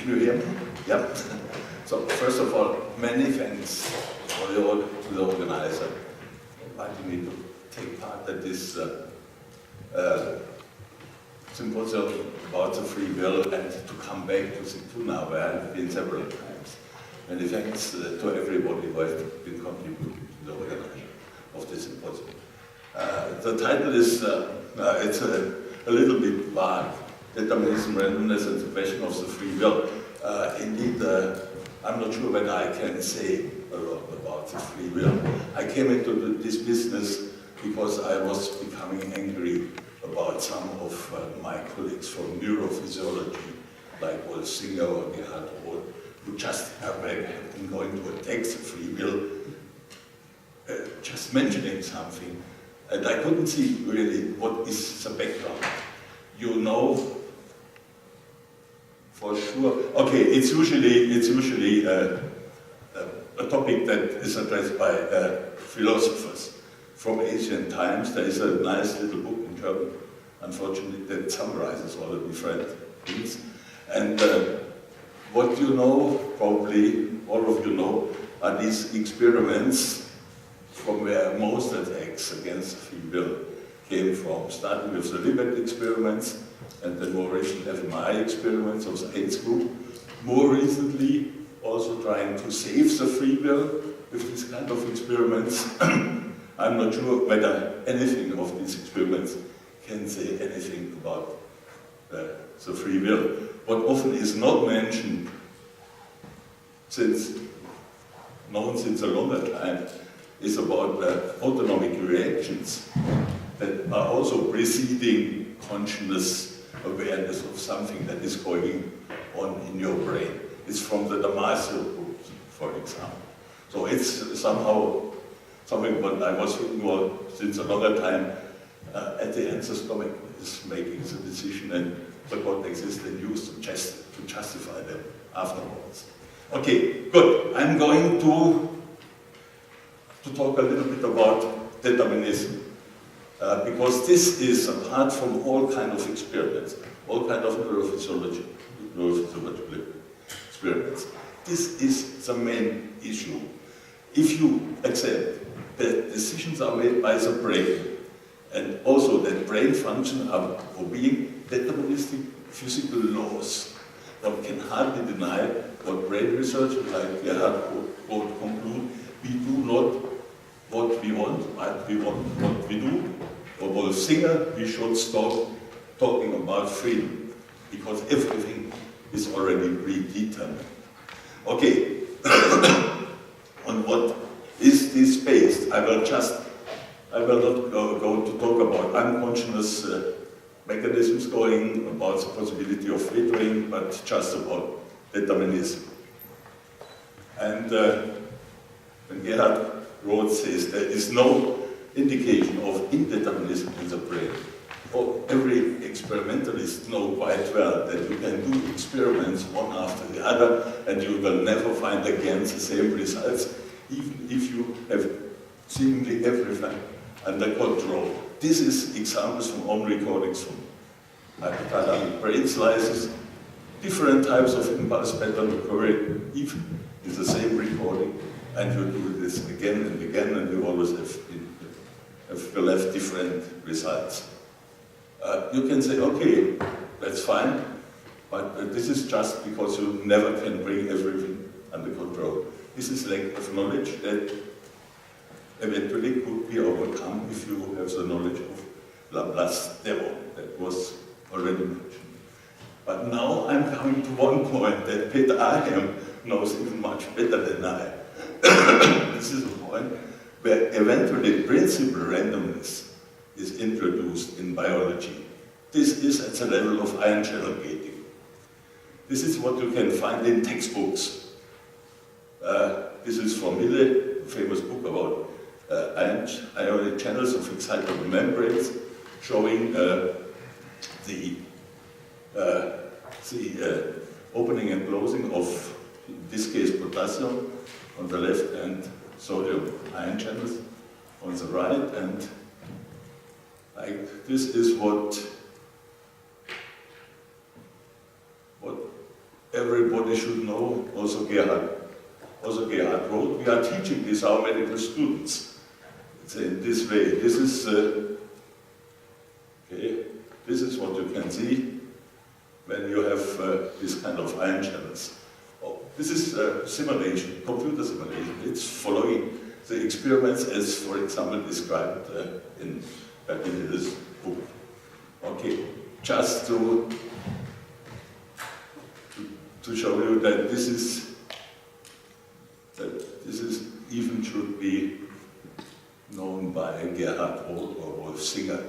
Can you hear me? Yep. So first of all, many thanks to the organizer inviting me to take part at this symposium about the free will and to come back to Sigtuna, where I've been several times. Many thanks to everybody who has been contributing to the organization of this symposium. The title is, it's a little bit vague, Determinism, Randomness and the Question of the Free Will. Indeed, I'm not sure whether I can say a lot about the free will. I came into this business because I was becoming angry about some of my colleagues from neurophysiology, like Wolf Singer or Gerhard Roth, who just have been going to attack the free will, just mentioning something. And I couldn't see really what is the background. You know, for sure. Okay, it's usually a topic that is addressed by philosophers from ancient times. There is a nice little book in German, unfortunately, that summarizes all the different things. And what you know, probably all of you know, are these experiments from where most attacks against free will came from, starting with the Libet experiments, and then more recent fMRI experiments of the AIDS group. More recently, also trying to save the free will with these kind of experiments. I'm not sure whether anything of these experiments can say anything about the free will. What often is not mentioned, known since a longer time, is about autonomic reactions that are also preceding consciousness awareness of something that is going on in your brain. It's from the Damasio group, for example. So it's somehow something what I was thinking about since a longer time. At the end, the stomach is making the decision and the cortex is then used to justify them afterwards. Okay, good. I'm going to talk a little bit about determinism. Because this is, apart from all kind of experiments, all kind of neurophysiological experiments, this is the main issue. If you accept that decisions are made by the brain, and also that brain functions are obeying deterministic physical laws, one can hardly deny what brain researchers like Gerhard Roth conclude: we do not what we want, but we want what we do. For Wolf Singer, we should stop talking about freedom, because everything is already predetermined. Okay, on what is this based? I will not go to talk about unconscious mechanisms going, about the possibility of filtering, but just about determinism. And when Gerhard Roth says there is no indication of indeterminism in the brain, every experimentalist knows quite well that you can do experiments one after the other and you will never find again the same results, even if you have seemingly everything under control. This is examples from home recordings from hypothalamic brain slices, different types of impulse pattern occurring even in the same recording, and you do this again and again, and you always will have different results. You can say, okay, that's fine, but this is just because you never can bring everything under control. This is lack of knowledge that eventually could be overcome if you have the knowledge of Laplace demo that was already mentioned. But now I'm coming to one point that Peter Arnhem knows even much better than I. This is a point where eventually principal randomness is introduced in biology. This is at the level of ion channel gating. This is what you can find in textbooks. This is from Hille, a famous book about ionic channels of excitable membranes, showing the opening and closing of, in this case, potassium on the left and sodium ion channels on the right, and like this is what everybody we are teaching this our medical students. It's in this way. This is okay. This is what you can see when you have this kind of ion channels. Oh, this is simulation, computer simulation. It's following the experiments as, for example, described in this book. Okay, just to show you that this even should be known by Gerhard Roth or Wolf Singer,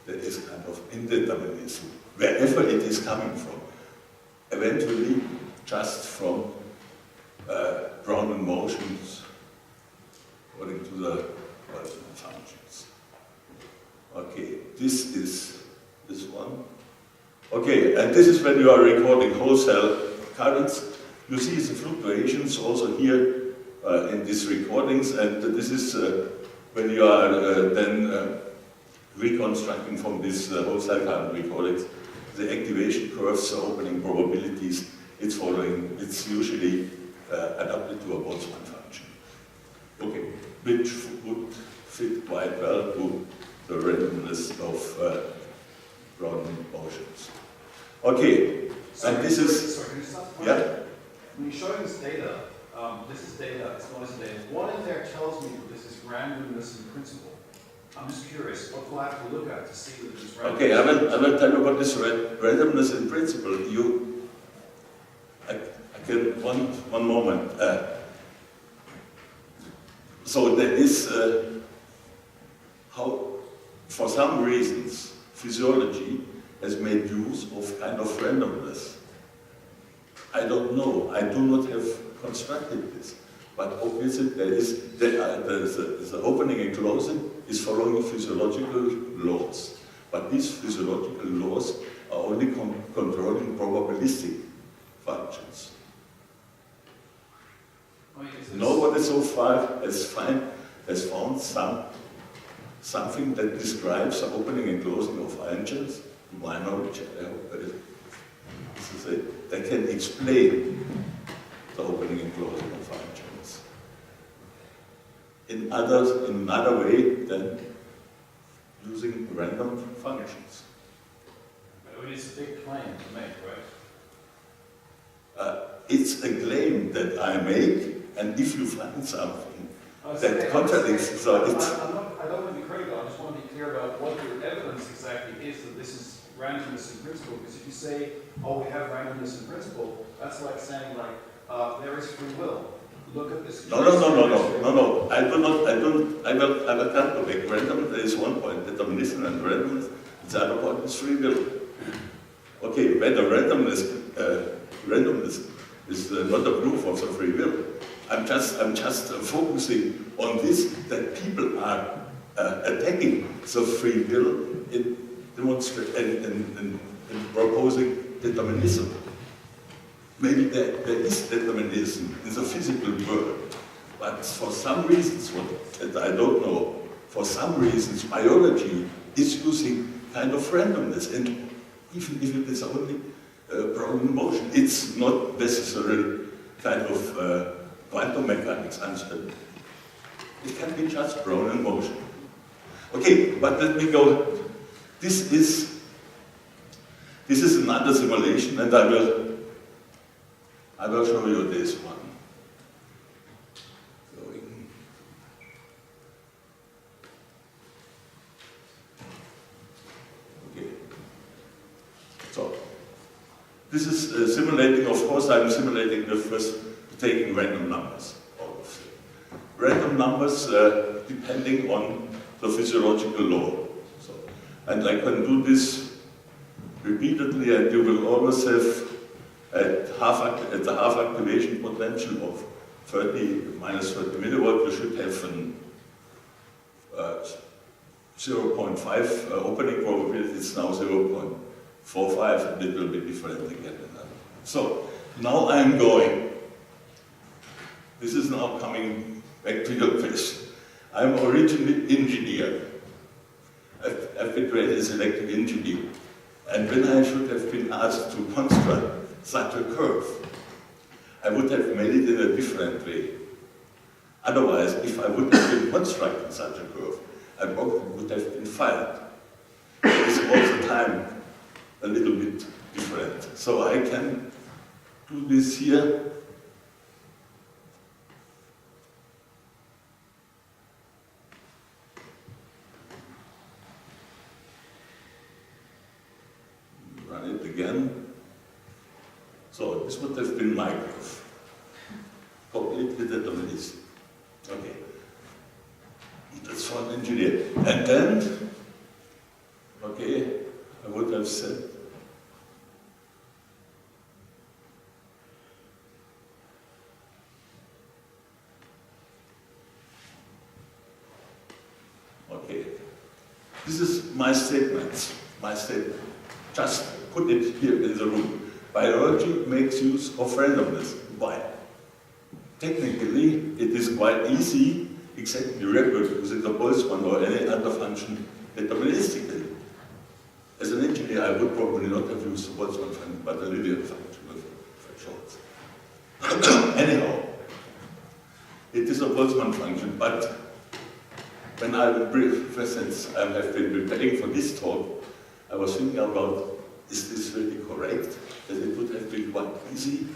that is kind of indeterminism, wherever it is coming from. Eventually, just from Braun motions according to the Boltzmann functions. Okay, this is this one. Okay, and this is when you are recording whole cell currents. You see the fluctuations also here in these recordings, and this is when you are then reconstructing from these whole cell current recordings the activation curves, the opening probabilities. It's following. It's usually adapted to a Boltzmann function. Okay, which would fit quite well to the randomness of Braun motions. Okay, and this is. Sorry, can you stop? Yeah. When you're showing this data, this is data, it's noisy data. What in there tells me that this is randomness in principle? I'm just curious, what do I have to look at to see that this is randomness? Okay, I will tell you about this randomness in principle. I can, one moment. So there is, how, for some reasons, physiology has made use of kind of randomness. I don't know, I do not have constructed this, but obviously the opening and closing is following physiological laws. But these physiological laws are only controlling probabilistic functions. Nobody so far has found something that describes the opening and closing of ion channels, to my knowledge, I hope that can explain the opening and closing of ion channels in another way than using random functions. I mean, it's a big claim to make, right? It's a claim that I make, and if you find something that contradicts, so it's. I don't want to be critical, I just want to be clear about what your evidence exactly is that this is randomness in principle. Because if you say, oh, we have randomness in principle, that's like saying, like, there is free will. Look at this. No. I will come to make random. There is one point, determinism and randomness. The other point is free will. Okay, whether randomness is not a proof of the free will. I'm just focusing on this, that people are attacking the free will in proposing determinism. Maybe there is determinism in the physical world, but for some reasons, that I don't know, for some reasons biology is using kind of randomness, and even if it is only Braun motion, it's not necessarily kind of quantum mechanics answer. It can be just Braun motion. Okay, but let me go. This is another simulation, and I will show you this one. Okay. So this is simulating. Of course, I'm simulating the first taking random numbers. Random numbers depending on the physiological law. So, and I can do this repeatedly, and you will always have at the half activation potential of minus 30 millivolt, you should have an 0.5 opening probability. It's now 0.45, and it will be different again. So now I'm going. This is now coming back to your question. I'm originally engineer. I've been trained as electrical engineer. And when I should have been asked to construct such a curve, I would have made it in a different way. Otherwise, if I would have been constructing such a curve, I probably would have been fired. It's all the time a little bit different. So I can do this here. Run it again. So this would have been my curve. Completely deterministic. Okay. That's for an engineer. And then, okay, I would have said, okay, this is my statement, Just put it here in the room. Biology makes use of randomness. Why? Technically, it is quite easy, exactly reproducing the Boltzmann or any other function deterministically. As an engineer, I would probably not have used the Boltzmann function, but a linear function with thresholds. Anyhow, it is a Boltzmann function, but when I have been preparing for this talk, I was thinking about, is this really correct? That it would have been quite easy.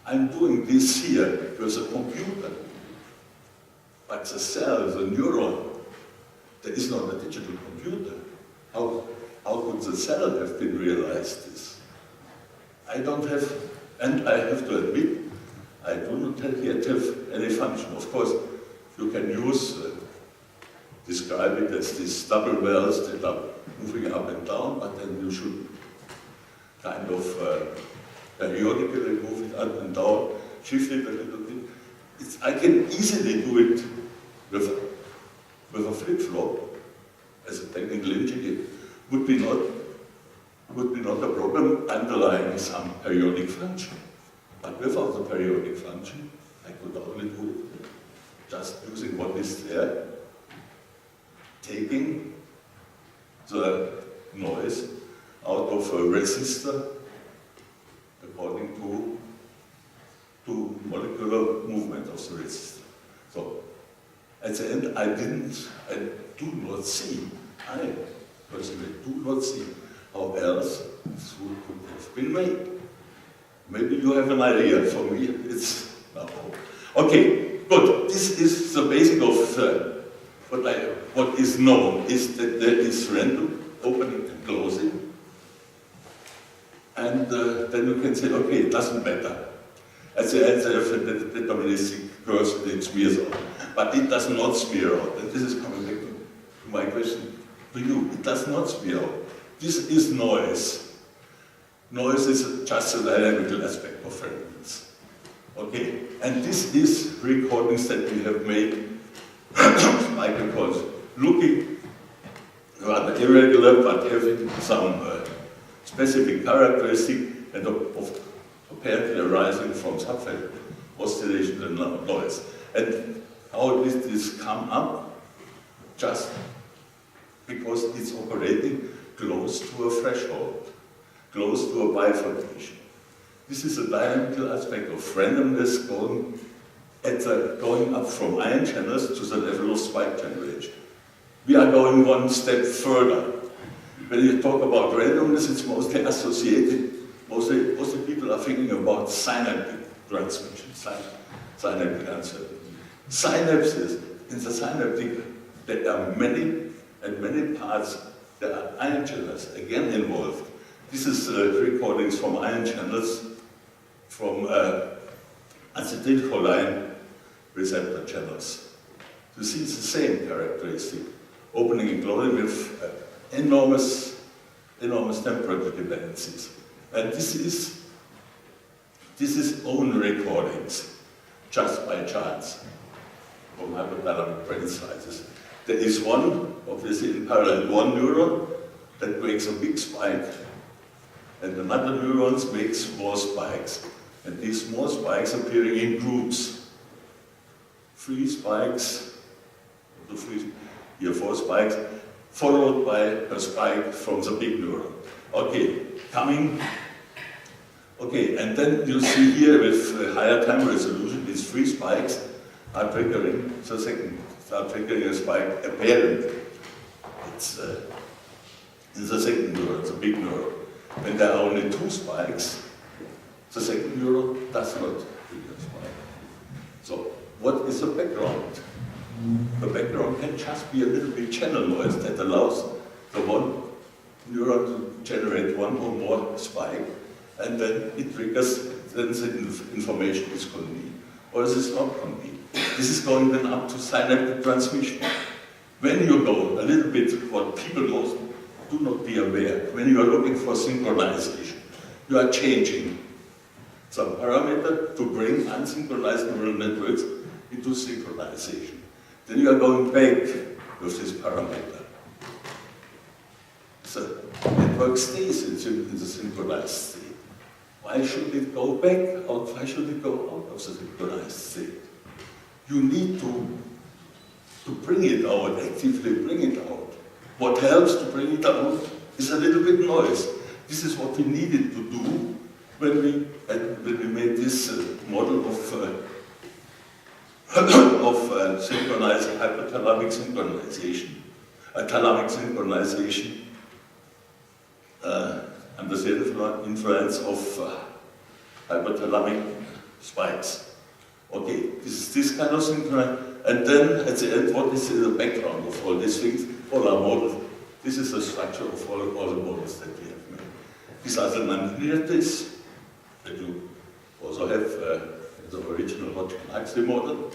I'm doing this here with a computer, but the cell, the neuron, there is not a digital computer. How could the cell have been realized this? I don't have, and I have to admit, I do not yet have any function. Of course, you can use, describe it as these double wells that are moving up and down, but then you should kind of periodically move it up and down, shift it a little bit. I can easily do it with a flip-flop as a technical engineer. Would be not a problem underlying some periodic function. But without the periodic function, I could only do it just using what is there, taking the noise out of a resistor according to molecular movement of the resistor. So at the end, I personally do not see how else this could have been made. Maybe you have an idea. For me, it's no. Okay, good. This is the basic of what is known is that there is random opening and closing. And then you can say, okay, it doesn't matter. At the end, there are the deterministic curves that it smears out. But it does not smear out. And this is coming back to my question to you. It does not smear out. This is noise. Noise is just a dynamical aspect of randomness. Okay, and this is recordings that we have made, like because looking rather irregular, but having some specific characteristic and apparently arising from subfield oscillations and noise. And how did this come up? Just because it's operating close to a threshold, close to a bifurcation. This is a dynamical aspect of randomness going up from ion channels to the level of spike generation. We are going one step further. When you talk about randomness, it's mostly associated, mostly people are thinking about synaptic transmission, synaptic uncertainty. Synapses, in the synaptic, there are many parts, there are ion channels, again involved. This is recordings from ion channels, from acetylcholine receptor channels. You see it's the same characteristic, opening and closing with enormous temperature dependencies. And this is own recordings, just by chance, from hypothalamic brain slices. There is one, obviously in parallel, one neuron that makes a big spike, and another neurons make small spikes. And these small spikes appearing in groups. 3 spikes, here 4 spikes, followed by a spike from the big neuron. Okay, and then you see here with higher time resolution these 3 spikes, are triggering the second, start triggering a spike apparent. It's in the second neuron, the big neuron. When there are only 2 spikes, the second neuron does not trigger a spike. So, what is the background? The background can just be a little bit channel noise that allows the one neuron to generate one or more spike, and then it triggers, then the information is convened. Or is it not convened? This is going then up to synaptic transmission. When you go a little bit, what people most do not be aware, when you are looking for synchronization, you are changing some parameter to bring unsynchronized neural networks into synchronization. Then you are going back with this parameter. The network stays in the synchronized state. Why should it go back, or why should it go out of the synchronized state? You need to bring it out, actively bring it out. What helps to bring it out is a little bit noise. This is what we needed to do when we made this model of synchronized hypothalamic synchronization. Thalamic synchronization under the influence of hypothalamic spikes. Okay, this is this kind of synchronization. And then at the end, what is the background of all these things? All our models. This is the structure of all the models that we have made. These are the nonlinearities that you also have in the original Hodgkin-Huxley model.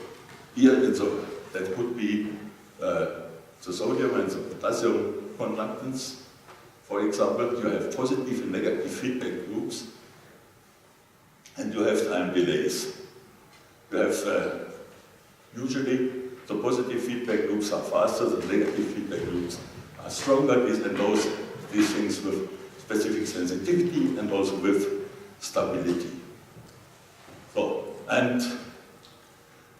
Here, that could be the sodium and the potassium conductance. For example, you have positive and negative feedback loops, and you have time delays. You have usually the positive feedback loops are faster, the negative feedback loops are stronger, and these things with specific sensitivity and also with stability. So, and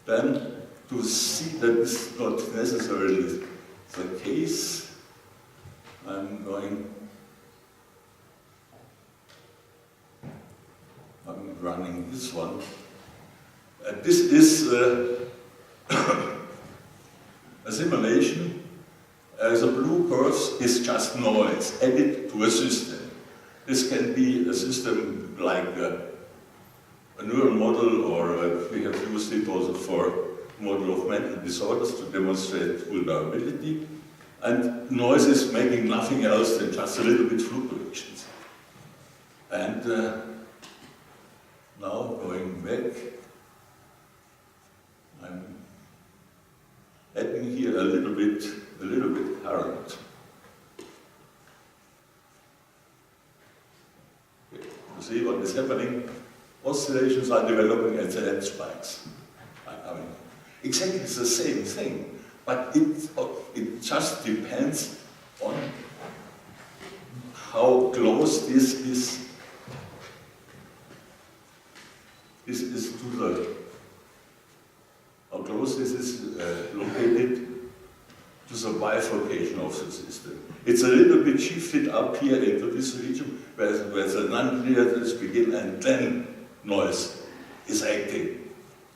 then to see that this is not necessarily the case, I'm running this one. This is a simulation. The blue curves is just noise added to a system. This can be a system like a neural model, or we have used it also for model of mental disorders to demonstrate vulnerability. And noise is making nothing else than just a little bit fluctuations. And now going back, I'm adding here a little bit current. Okay. You see what is happening? Oscillations are developing at the end spikes. Exactly the same thing, but it just depends on how close this is to the, how close this is located to the bifurcation of the system. It's a little bit shifted up here into this region where the nonlinearities begin, and then noise is acting.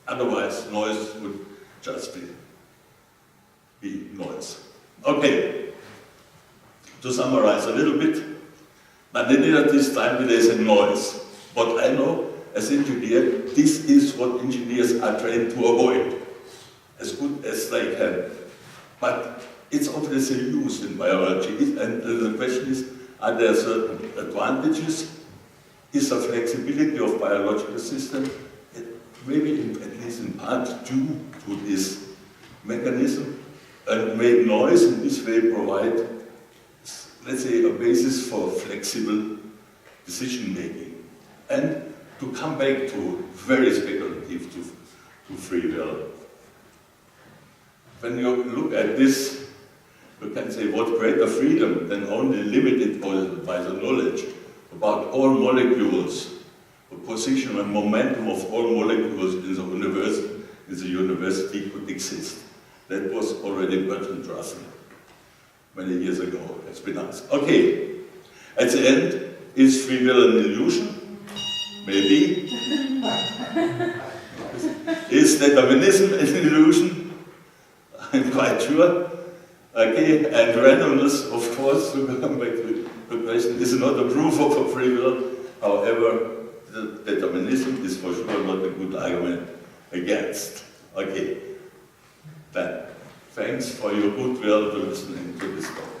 Otherwise, noise would just be noise. Okay, to summarize a little bit, nonlinearities, time delays, and noise. What I know as engineer, this is what engineers are trained to avoid as good as they can. But it's obviously used in biology, and the question is, are there certain advantages? Is the flexibility of biological systems maybe at least in part due to this mechanism, and may noise in this way provide, let's say, a basis for flexible decision making, and to come back to very speculative, to free will. When you look at this, you can say, what greater freedom than only limited by the knowledge about all molecules, the position and momentum of all molecules in the university could exist. That was already Bertrand Russell many years ago, has been asked. Okay, at the end, is free will an illusion? Maybe. Is determinism an illusion? I'm quite sure. Okay, and randomness, of course, to come back to the question, is not a proof of a free will. However, the determinism is for sure not a good argument against. Okay, then, thanks for your goodwill to listening to this talk.